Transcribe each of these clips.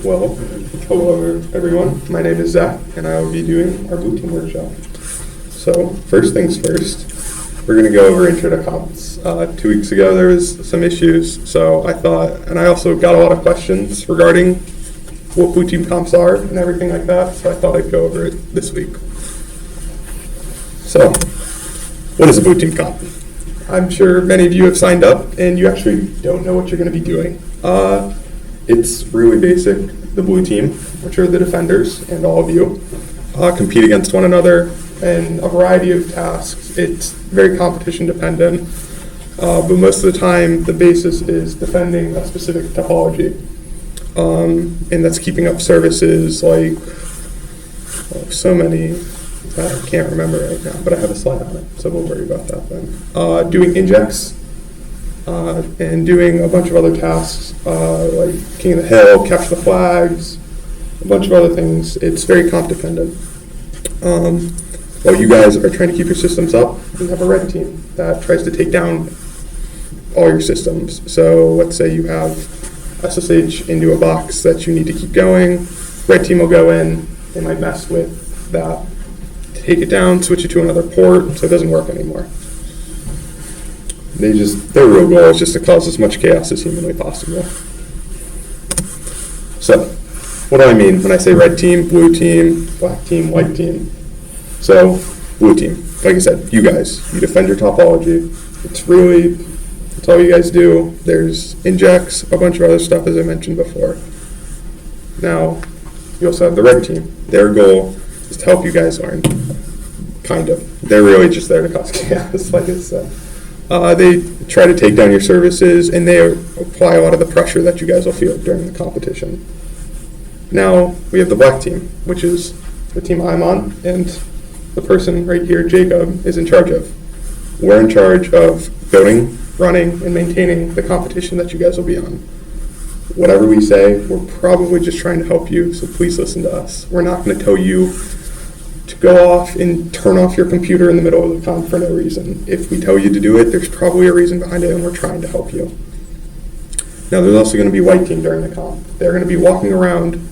Well, hello everyone. My name is Zach, and I will be doing our Blue Team workshop. So, first things first, we're going to go over intro to comps. 2 weeks ago there was some issues, so I thought, and I also got a lot of questions regarding what Blue Team comps are and everything like that, so I thought I'd go over it this week. So, what is a Blue Team comp? I'm sure many of you have signed up and you actually don't know what you're going to be doing. It's really basic. The blue team, which are the defenders and all of you, compete against one another in a variety of tasks. It's very competition dependent, but most of the time the basis is defending a specific topology, and that's keeping up services like so many. I can't remember right now, but I have a slide on it, so we'll worry about that then. Doing injects, and doing a bunch of other tasks, like King of the Hill, capture the flags, a bunch of other things. It's very comp dependent. While you guys are trying to keep your systems up, we have a red team that tries to take down all your systems. So let's say you have SSH into a box that you need to keep going. Red team will go in, they might mess with that, take it down, switch it to another port so it doesn't work anymore. Their real goal is just to cause as much chaos as humanly possible. So, what do I mean when I say red team, blue team, black team, white team? So, blue team, like I said, you guys, you defend your topology. It's all you guys do. There's injects, a bunch of other stuff as I mentioned before. Now, you also have the red team. Their goal is to help you guys learn, kind of. They're really just there to cause chaos, like I said. They try to take down your services, and they apply a lot of the pressure that you guys will feel during the competition. Now, we have the black team, which is the team I'm on, and the person right here, Jacob, is in charge of. We're in charge of building, running, and maintaining the competition that you guys will be on. Whatever we say, we're probably just trying to help you, so please listen to us. We're not going to tell you to go off and turn off your computer in the middle of the comp for no reason. If we tell you to do it, there's probably a reason behind it, and we're trying to help you. Now, there's also going to be white team during the comp. They're going to be walking around.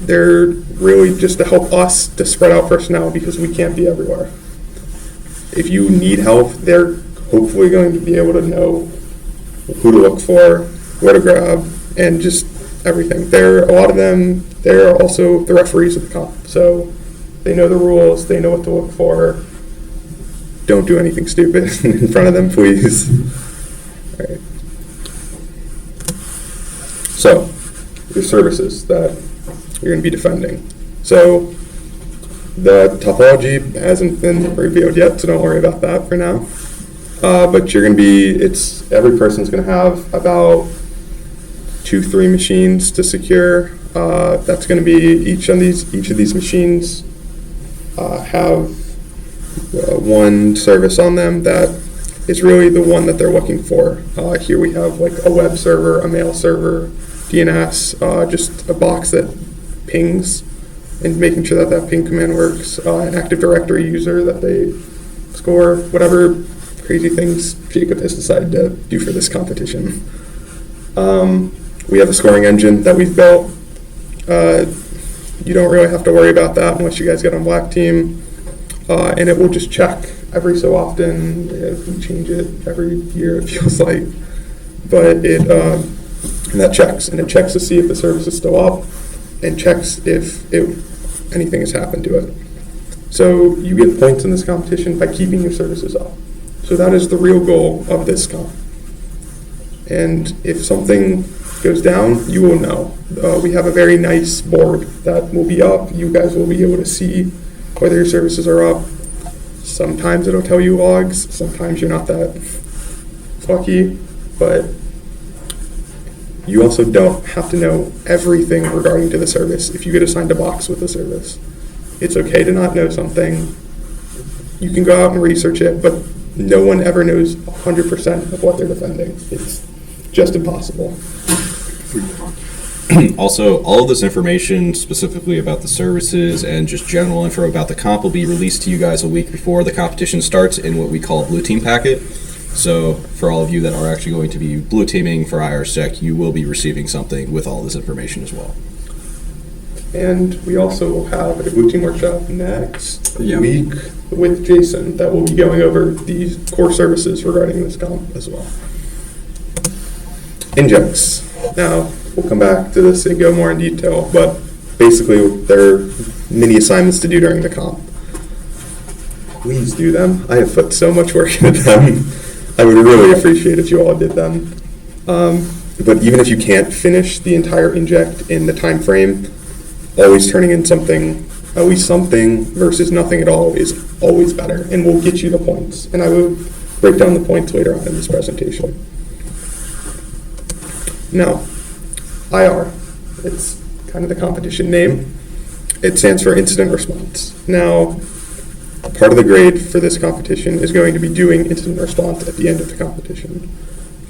They're really just to help us to spread out personnel because we can't be everywhere. If you need help, they're hopefully going to be able to know who to look for, where to grab, and just everything. A lot of them, they're also the referees of the comp. So they know the rules, they know what to look for. Don't do anything stupid in front of them, please. All right. So, your services that you're going to be defending. So, the topology hasn't been revealed yet, so don't worry about that for now. But you're going to be, every person's going to have about 2-3 machines to secure. That's going to be each of these machines have one service on them that is really the one that they're looking for. Here we have like a web server, a mail server, DNS, just a box that pings and making sure that ping command works, an Active Directory user that they score, whatever crazy things Jacob has decided to do for this competition. We have a scoring engine that we've built. You don't really have to worry about that unless you guys get on black team, and it will just check every so often. We change it every year, it feels like, but and that checks, and it checks to see if the service is still up, and checks if anything has happened to it. So you get points in this competition by keeping your services up. So that is the real goal of this comp. And if something goes down, you will know. We have a very nice board that will be up. You guys will be able to see whether your services are up. Sometimes it'll tell you logs. Sometimes you're not that lucky. But you also don't have to know everything regarding to the service if you get assigned a box with the service. It's okay to not know something. You can go out and research it, but no one ever knows 100% of what they're defending. It's just impossible. Also, all of this information specifically about the services and just general info about the comp will be released to you guys a week before the competition starts in what we call a blue team packet. So for all of you that are actually going to be blue teaming for IRSec, you will be receiving something with all this information as well. And we also will have a blue team workshop next Yeah. week with Jason that will be going over the core services regarding this comp as well. Injects. Now, we'll come back to this and go more in detail, but basically there are mini assignments to do during the comp. Please do them. I have put so much work into them. I would really appreciate if you all did them. But even if you can't finish the entire inject in the time frame, always turning in something, at least something versus nothing at all is always better and will get you the points. And I will break down the points later on in this presentation. Now, IR, it's kind of the competition name. It stands for Incident Response. Now, part of the grade for this competition is going to be doing incident response at the end of the competition.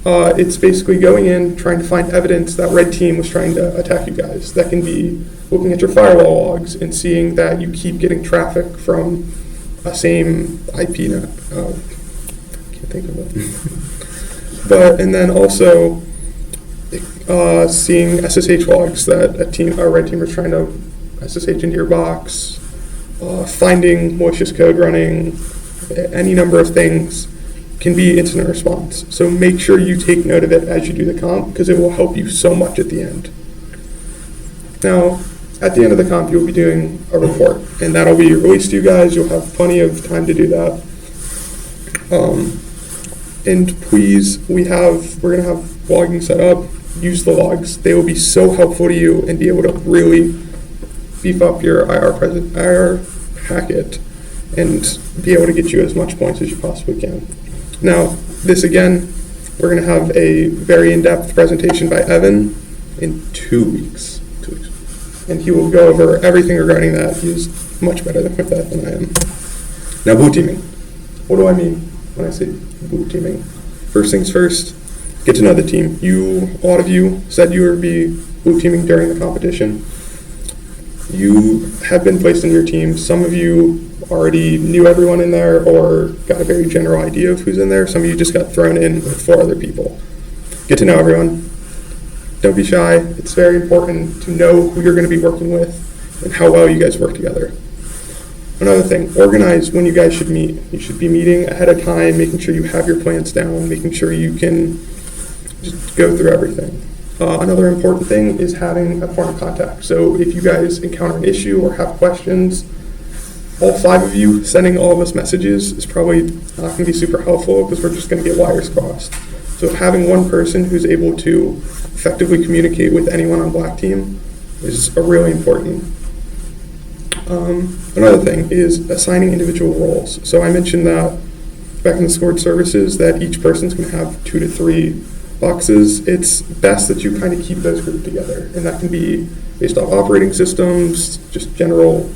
It's basically going in, trying to find evidence that red team was trying to attack you guys. That can be looking at your firewall logs and seeing that you keep getting traffic from a same IP net. Can't think of it. And then also seeing SSH logs that a red team is trying to SSH into your box, finding malicious code running, any number of things can be incident response. So make sure you take note of it as you do the comp because it will help you so much at the end. Now, at the end of the comp, you'll be doing a report, and that'll be released to you guys. You'll have plenty of time to do that. And please, we're going to have logging set up. Use the logs. They will be so helpful to you and be able to really beef up your IR packet and be able to get you as much points as you possibly can. Now, this again, we're going to have a very in-depth presentation by Evan in 2 weeks. And he will go over everything regarding that. He's much better with that than I am. Now, blue teaming. What do I mean when I say blue teaming? First things first, get to know the team. A lot of you said you would be blue teaming during the competition. You have been placed in your team. Some of you already knew everyone in there or got a very general idea of who's in there. Some of you just got thrown in with 4 other people. Get to know everyone. Don't be shy. It's very important to know who you're going to be working with and how well you guys work together. Another thing, organize when you guys should meet. You should be meeting ahead of time, making sure you have your plans down, making sure you can just go through everything. Another important thing is having a point of contact. So if you guys encounter an issue or have questions, all 5 of you sending all of us messages is probably not going to be super helpful because we're just going to get wires crossed. So having one person who's able to effectively communicate with anyone on Black Team is really important. Another thing is assigning individual roles. So I mentioned that back in the scored services that each person's going to have 2 to 3 boxes. It's best that you kind of keep those grouped together, and that can be based off operating systems, just general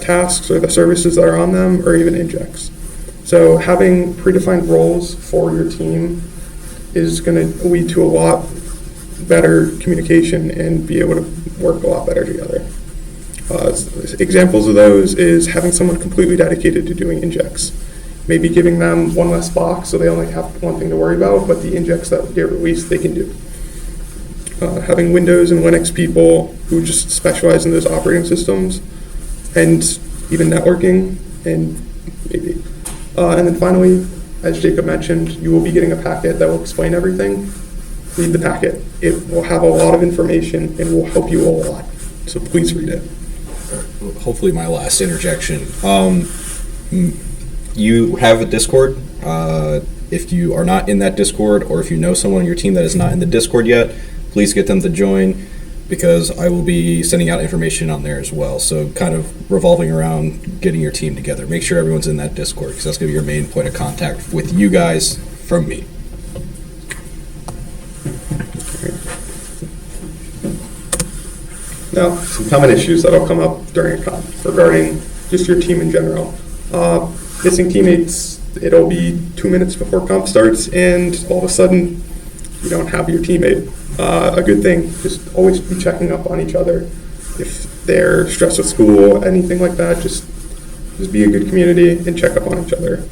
tasks or the services that are on them, or even injects. So having predefined roles for your team is going to lead to a lot better communication and be able to work a lot better together. Examples of those is having someone completely dedicated to doing injects. Maybe giving them one less box so they only have one thing to worry about, but the injects that get released, they can do. Having Windows and Linux people who just specialize in those operating systems and even networking, and then finally, as Jacob mentioned, you will be getting a packet that will explain everything. Read the packet. It will have a lot of information and will help you a lot. So please read it. Hopefully my last interjection. You have a Discord. If you are not in that Discord, or if you know someone on your team that is not in the Discord yet, please get them to join, because I will be sending out information on there as well. So kind of revolving around getting your team together. Make sure everyone's in that Discord, because that's going to be your main point of contact with you guys from me. Now, some common issues that will come up during a comp regarding just your team in general. Missing teammates, it'll be 2 minutes before comp starts, and all of a sudden, you don't have your teammate. A good thing, just always be checking up on each other. If they're stressed with school, anything like that, just be a good community and check up on each other.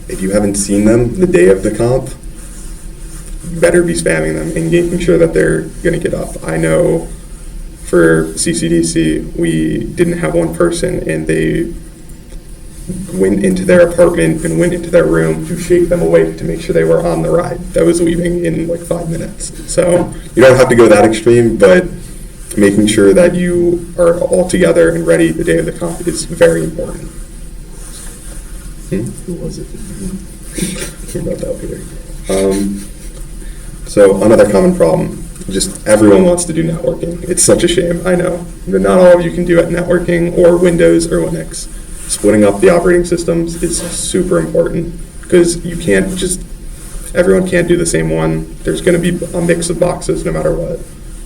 If you haven't seen them the day of the comp, you better be spamming them and making sure that they're going to get up. I know for CCDC, we didn't have one person, and they went into their apartment and went into their room to shake them awake to make sure they were on the ride that was leaving in like 5 minutes. So you don't have to go that extreme, but making sure that you are all together and ready the day of the comp is very important. Who was it? Who wrote that later? So another common problem, just everyone wants to do networking. It's such a shame, I know, but not all of you can do it networking or Windows or Linux. Splitting up the operating systems is super important because you can't just, everyone can't do the same one. There's going to be a mix of boxes no matter what.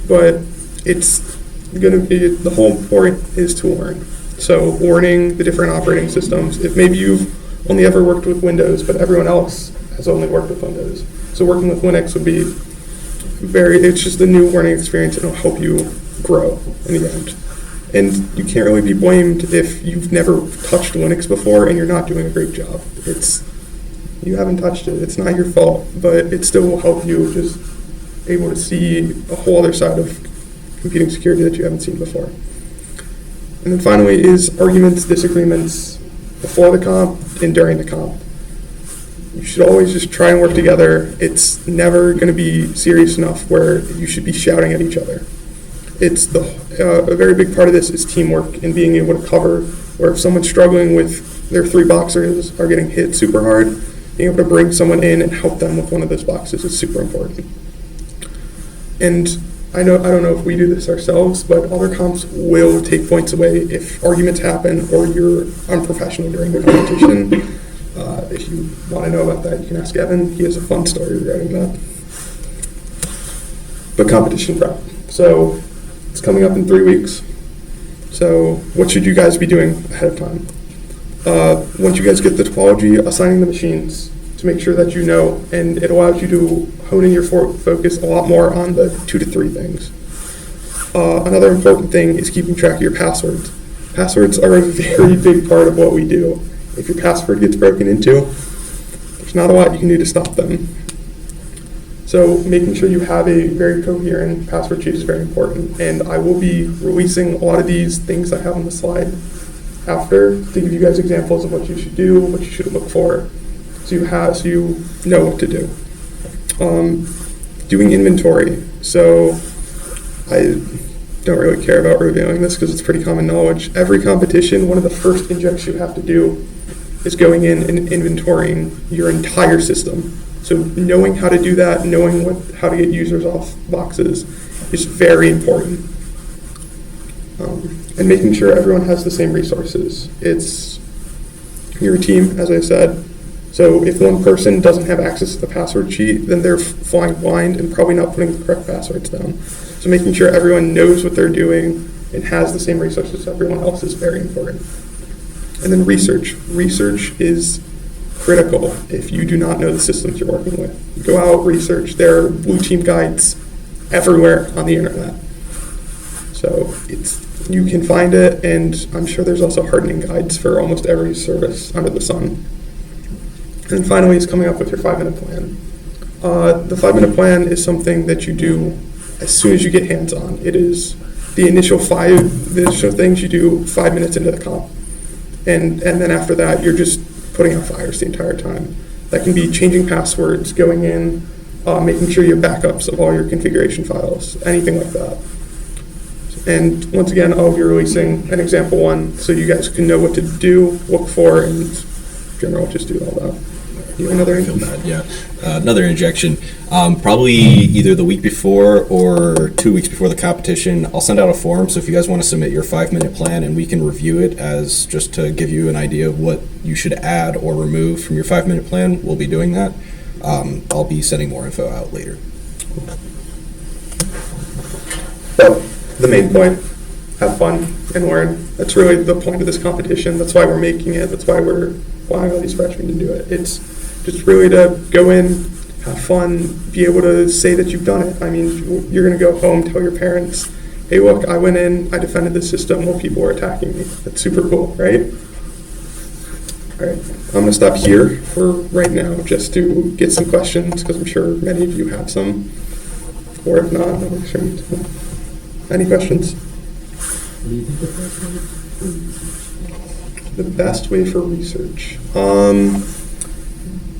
But it's going to be, the whole point is to learn. So learning the different operating systems, if maybe you've only ever worked with Windows, but everyone else has only worked with Windows. So working with Linux would be it's just a new learning experience and it'll help you grow in the end. And you can't really be blamed if you've never touched Linux before and you're not doing a great job. You haven't touched it. It's not your fault, but it still will help you just able to see a whole other side of computing security that you haven't seen before. And then finally is arguments, disagreements before the comp and during the comp. You should always just try and work together. It's never going to be serious enough where you should be shouting at each other. It's a very big part of this is teamwork and being able to cover where if someone's struggling with their 3 boxes are getting hit super hard, being able to bring someone in and help them with one of those boxes is super important. And I don't know if we do this ourselves, but other comps will take points away if arguments happen or you're unprofessional during the competition. If you want to know about that, you can ask Evan. He has a fun story regarding that. But competition prep. So it's coming up in 3 weeks. So what should you guys be doing ahead of time? Once you guys get the topology, assigning the machines to make sure that you know, and it allows you to hone in your focus a lot more on the 2 to 3 things. Another important thing is keeping track of your passwords. Passwords are a very big part of what we do. If your password gets broken into, there's not a lot you can do to stop them. So making sure you have a very coherent password sheet is very important. And I will be releasing a lot of these things I have on the slide after to give you guys examples of what you should do, what you should look for, so you know what to do. Doing inventory. So I don't really care about revealing this because it's pretty common knowledge. Every competition, one of the first injects you have to do is going in and inventorying your entire system. So knowing how to do that, knowing how to get users off boxes is very important. And making sure everyone has the same resources. You're a team, as I said. So if one person doesn't have access to the password sheet, then they're flying blind and probably not putting the correct passwords down. So making sure everyone knows what they're doing and has the same resources as everyone else is very important. And then research. Research is critical if you do not know the systems you're working with. Go out, research. There are blue team guides everywhere on the internet. So you can find it, and I'm sure there's also hardening guides for almost every service under the sun. And finally is coming up with your 5-minute plan. The 5-minute plan is something that you do as soon as you get hands-on. It is the initial things you do 5 minutes into the comp. And then after that, you're just putting out fires the entire time. That can be changing passwords, going in, making sure you have backups of all your configuration files, anything like that. And once again, I'll be releasing an example one so you guys can know what to do, look for, and in general, just do all that. You have another another injection. Probably either the week before or 2 weeks before the competition, I'll send out a form. So if you guys want to submit your 5-minute plan and we can review it as just to give you an idea of what you should add or remove from your 5-minute plan, we'll be doing that. I'll be sending more info out later. So the main point, have fun and learn. That's really the point of this competition. That's why we're making it. That's why we're allowing all these freshmen to do it. It's just really to go in, have fun, be able to say that you've done it. I mean, you're going to go home, tell your parents, hey, look, I went in, I defended the system while people were attacking me. That's super cool, right? All right, I'm going to stop here for right now just to get some questions because I'm sure many of you have some. Or if not, I'm sure you do. Any questions? What do you think the best way for research? The best way for research.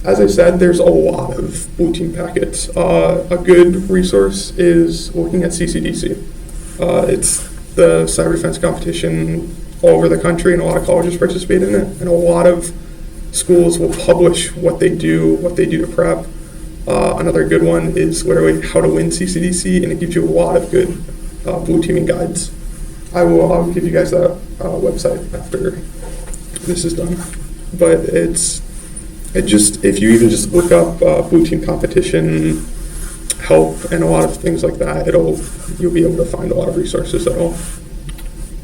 As I said, there's a lot of blue team packets. A good resource is looking at CCDC. It's the cyber defense competition all over the country, and a lot of colleges participate in it. And a lot of schools will publish what they do to prep. Another good one is literally How to Win Ccdc, and it gives you a lot of good blue teaming guides. I'll give you guys that website after this is done. But if you even just look up blue team competition help and a lot of things like that, you'll be able to find a lot of resources that'll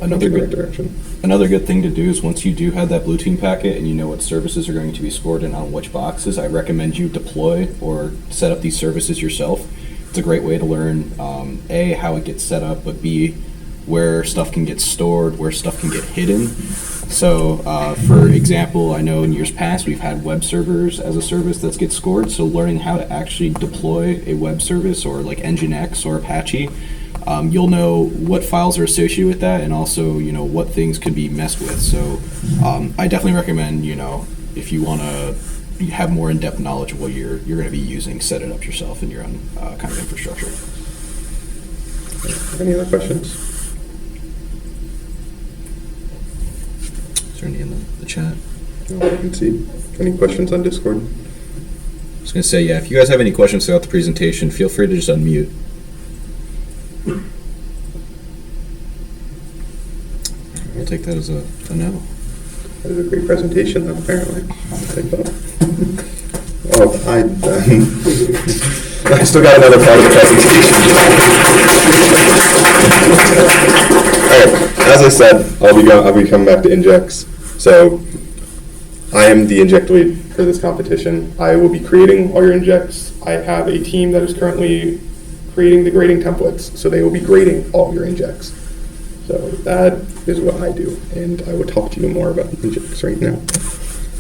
Another in the right good, direction. another good thing to do is once you do have that blue team packet and you know what services are going to be scored and on which boxes, I recommend you deploy or set up these services yourself. It's a great way to learn, A, how it gets set up, but B, where stuff can get stored, where stuff can get hidden. So, for example, I know in years past we've had web servers as a service that gets scored, so learning how to actually deploy a web service or like Nginx or Apache, you'll know what files are associated with that and also, what things could be messed with. So I definitely recommend, if you want to have more in-depth knowledge of what you're going to be using, set it up yourself in your own kind of infrastructure. Any other questions? Is there any in the chat? No, I can see. Any questions on Discord? I was going to say, yeah, if you guys have any questions throughout the presentation, feel free to just unmute. We'll take that as a no. That was a great presentation, then, apparently. I'll take that. I still got another part of the presentation. All right, as I said, I'll be coming back to Injects. So I am the Inject lead for this competition. I will be creating all your Injects. I have a team that is currently creating the grading templates, so they will be grading all your Injects. So that is what I do, and I will talk to you more about Injects right now.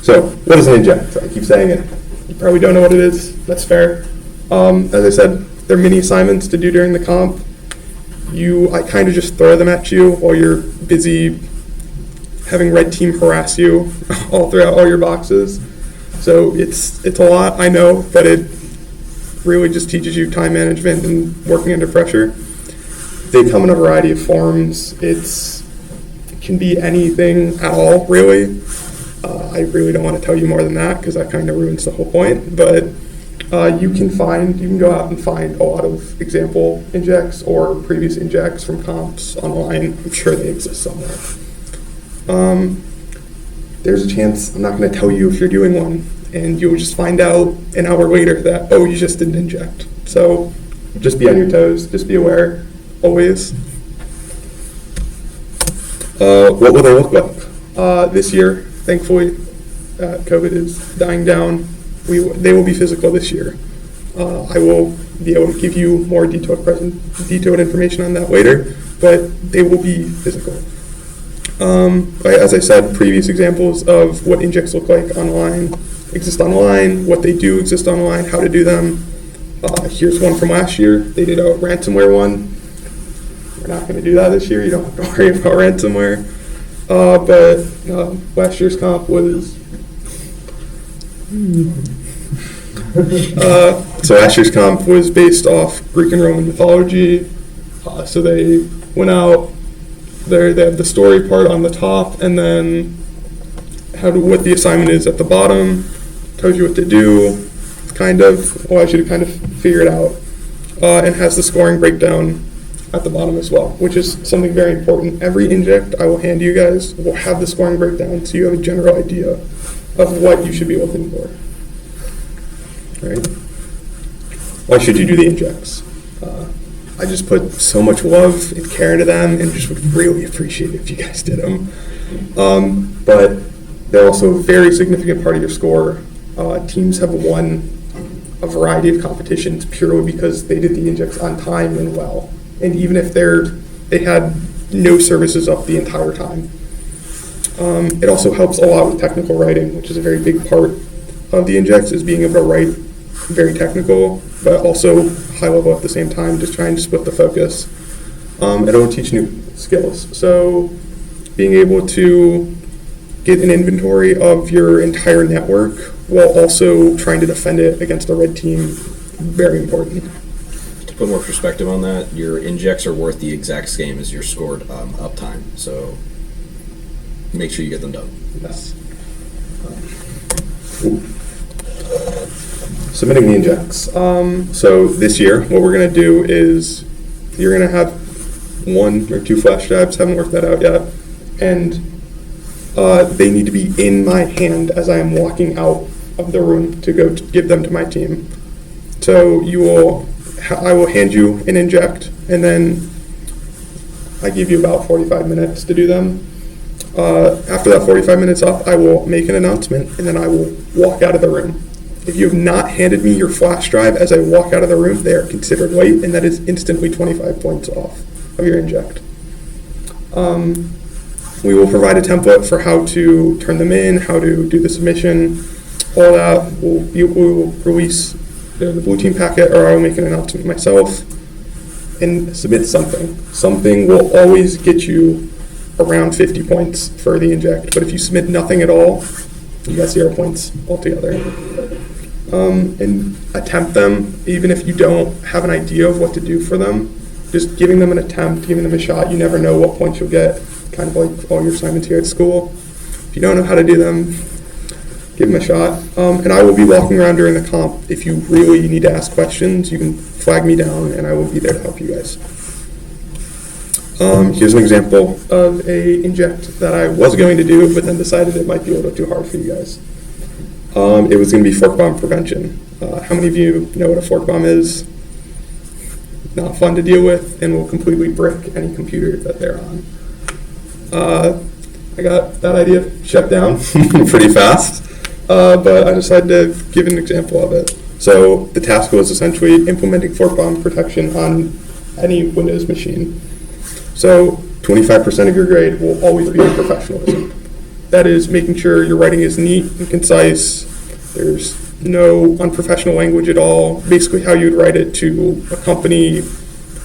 So what is an Inject? I keep saying it. You probably don't know what it is. That's fair. As I said, they're mini assignments to do during the comp. I kind of just throw them at you while you're busy having red team harass you all throughout all your boxes. So it's a lot, I know, but it really just teaches you time management and working under pressure. They come in a variety of forms. It can be anything at all, really. I really don't want to tell you more than that because that kind of ruins the whole point. But you can go out and find a lot of example Injects or previous Injects from comps online. I'm sure they exist somewhere. There's a chance I'm not going to tell you if you're doing one, and you'll just find out an hour later that, oh, you just didn't inject. So just be on your toes, just be aware, always. What will they look like? This year, thankfully, COVID is dying down. They will be physical this year. I will be able to give you more detailed information on that later, but they will be physical. As I said, previous examples of what Injects look like exist online, what they do exist online, how to do them. Here's one from last year. They did a ransomware one. We're not going to do that this year. You don't have to worry about ransomware. But last year's comp was... So last year's comp was based off Greek and Roman mythology. So they went out. They have the story part on the top, and then what the assignment is at the bottom. Tells you what to do. Allows you to kind of figure it out, and has the scoring breakdown at the bottom as well, which is something very important. Every Inject I will hand you guys will have the scoring breakdown, so you have a general idea of what you should be looking for. Right? Why should you do the Injects? I just put so much love and care into them, and just would really appreciate it if you guys did them. But they're also a very significant part of your score. Teams have won a variety of competitions purely because they did the Injects on time and well. And even if they had no services up the entire time. It also helps a lot with technical writing, which is a very big part of the Injects, is being able to write very technical, but also high level at the same time, just trying to split the focus. And it'll teach new skills. So being able to get an inventory of your entire network while also trying to defend it against a red team, very important. To put more perspective on that, your injects are worth the exact same as your scored uptime. So make sure you get them done. Yes. Submitting the injects. So this year, what we're going to do is you're going to have 1 or 2 flash drives, haven't worked that out yet, and they need to be in my hand as I am walking out of the room to go to give them to my team. So I will hand you an inject, and then I give you about 45 minutes to do them. After that 45 minutes up, I will make an announcement, and then I will walk out of the room. If you have not handed me your flash drive as I walk out of the room, they are considered late, and that is instantly 25 points off of your inject. We will provide a template for how to turn them in, how to do the submission, all that. We will release the blue team packet, or I will make an announcement myself, and submit something. Something will always get you around 50 points for the inject, but if you submit nothing at all, you got 0 points altogether. And attempt them, even if you don't have an idea of what to do for them. Just giving them an attempt, giving them a shot. You never know what points you'll get, kind of like all your assignments here at school. If you don't know how to do them, give them a shot. And I will be walking around during the comp. If you really need to ask questions, you can flag me down, and I will be there to help you guys. Here's an example of a inject that I was going to do, but then decided it might be a little too hard for you guys. It was going to be fork bomb prevention. How many of you know what a fork bomb is? Not fun to deal with, and will completely brick any computer that they're on. I got that idea shut down pretty fast, but I decided to give an example of it. So the task was essentially implementing fork bomb protection on any Windows machine. So 25% of your grade will always be in professionalism. That is making sure your writing is neat and concise. There's no unprofessional language at all. Basically how you would write it to a company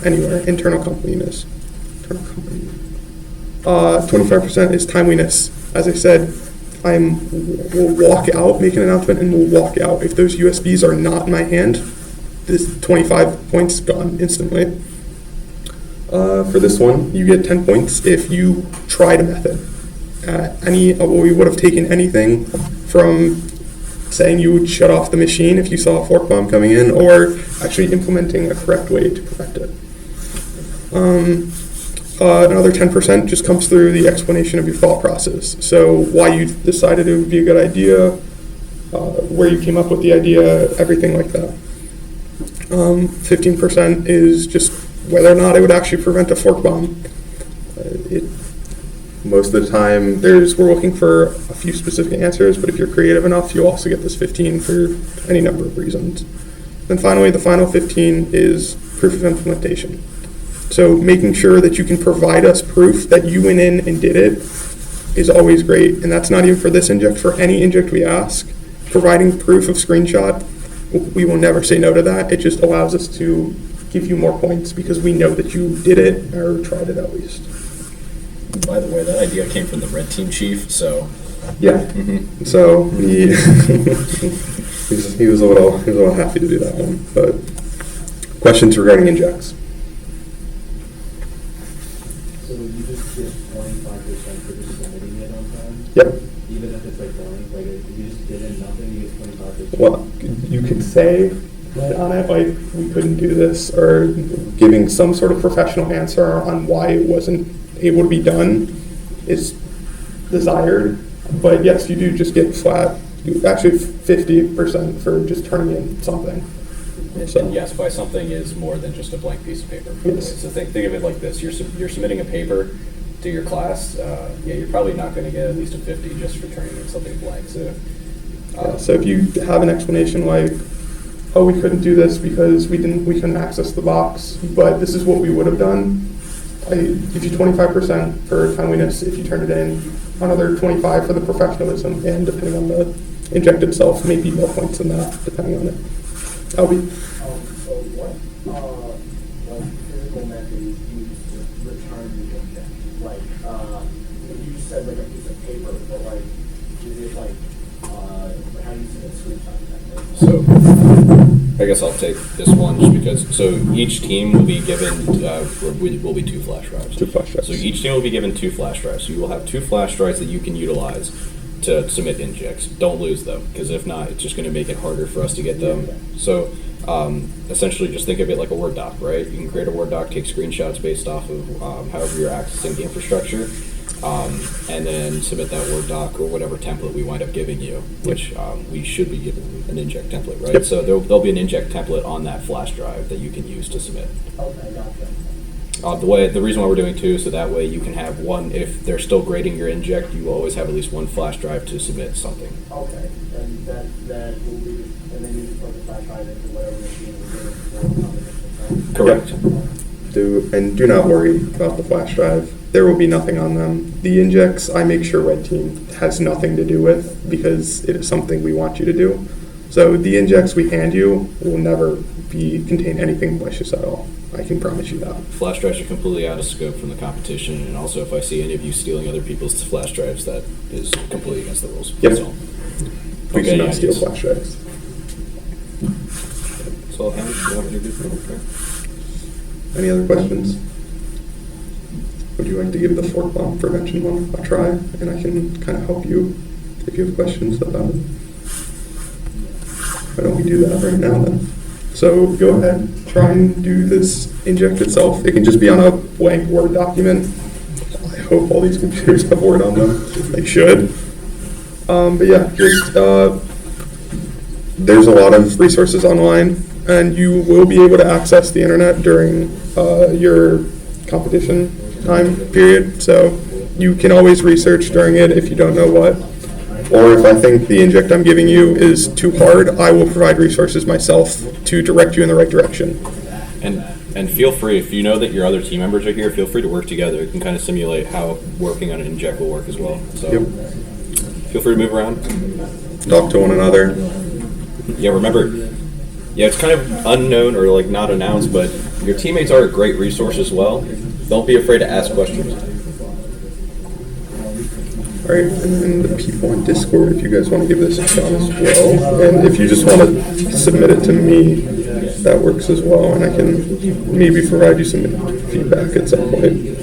anywhere, internal company-ness. 25% is timeliness. As I said, we'll walk out, make an announcement, and we'll walk out. If those USBs are not in my hand, this 25 points gone instantly. For this one, you get 10 points if you tried a method. We would have taken anything from saying you would shut off the machine if you saw a fork bomb coming in, or actually implementing a correct way to prevent it. Another 10% just comes through the explanation of your thought process. So why you decided it would be a good idea, where you came up with the idea, everything like that. 15% is just whether or not it would actually prevent a fork bomb. Most of the time, we're looking for a few specific answers, but if you're creative enough, you'll also get this 15 for any number of reasons. Then finally, the final 15 is proof of implementation. So making sure that you can provide us proof that you went in and did it is always great, and that's not even for this inject. For any inject we ask, providing proof of screenshot, we will never say no to that. It just allows us to give you more points because we know that you did it or tried it at least. By the way, that idea came from the red team chief, so. Yeah. Mm-hmm. So he was a little happy to do that one. But questions regarding injects? So you just get 25% for just submitting it on time? Yep. Even if it's like blank, like if you just did it nothing, you get 25%? Well, you could say right on it, like, we couldn't do this, or giving some sort of professional answer on why it wasn't able to be done is desired. But yes, you do just get flat, actually 50% for just turning in something. And yes, by something is more than just a blank piece of paper. Yes. So think of it like this: you're submitting a paper to your class. You're probably not going to get at least a 50 just for turning in something blank. So if you have an explanation like, oh, we couldn't do this because we couldn't access the box, but this is what we would have done, I give you 25% for timeliness if you turn it in, another 25 for the professionalism, and depending on the inject itself, maybe more points than that, depending on it. Albie? So what physical method is used to Like, you said like a piece of paper, but like, is it like, how do you see a screenshot of that? So, I guess I'll take this one just because. So each team will be given will be 2 flash drives. 2 flash drives. So each team will be given 2 flash drives. So you will have 2 flash drives that you can utilize to submit injects. Don't lose them, because if not, it's just going to make it harder for us to get them. So essentially, just think of it like a Word doc, right? You can create a Word doc, take screenshots based off of however you're accessing the infrastructure, and then submit that Word doc or whatever template we wind up giving you, which we should be given an inject template, right? Yep. So there'll be an inject template on that flash drive that you can use to submit. Okay, gotcha. The reason why we're doing 2, so that way you can have one. If they're still grading your inject, you will always have at least 1 flash drive to submit something. Okay, and that will be, and then you just put the flash drive into whatever machine we're doing for the competition. Correct. Do not worry about the flash drive. There will be nothing on them. The injects, I make sure Red Team has nothing to do with, because it is something we want you to do. So the injects we hand you will never contain anything malicious at all. I can promise you that. Flash drives are completely out of scope from the competition, and also if I see any of you stealing other people's flash drives, that is completely against the rules. Yep. That's all. Please do Okay, not yeah, steal just- flash drives. That's all I have. You want me to do? Okay. Any other questions? Would you like to give the fork bomb prevention one a try? And I can kind of help you if you have questions about it. Why don't we do that right now then? So go ahead, try and do this inject itself. It can just be on a blank Word document. I hope all these computers have Word on them. They should. But yeah, just there's a lot of resources online, and you will be able to access the internet during your competition time period. So you can always research during it if you don't know what. Or if I think the inject I'm giving you is too hard, I will provide resources myself to direct you in the right direction. And feel free, if you know that your other team members are here, feel free to work together. You can kind of simulate how working on an inject will work as well. So feel free to move around. Talk to one another. Yeah, remember, it's kind of unknown or like not announced, but your teammates are a great resource as well. Don't be afraid to ask questions. All right, and then the people on Discord, if you guys want to give this a shot as well, and if you just want to submit it to me, that works as well, and I can maybe provide you some feedback at some point.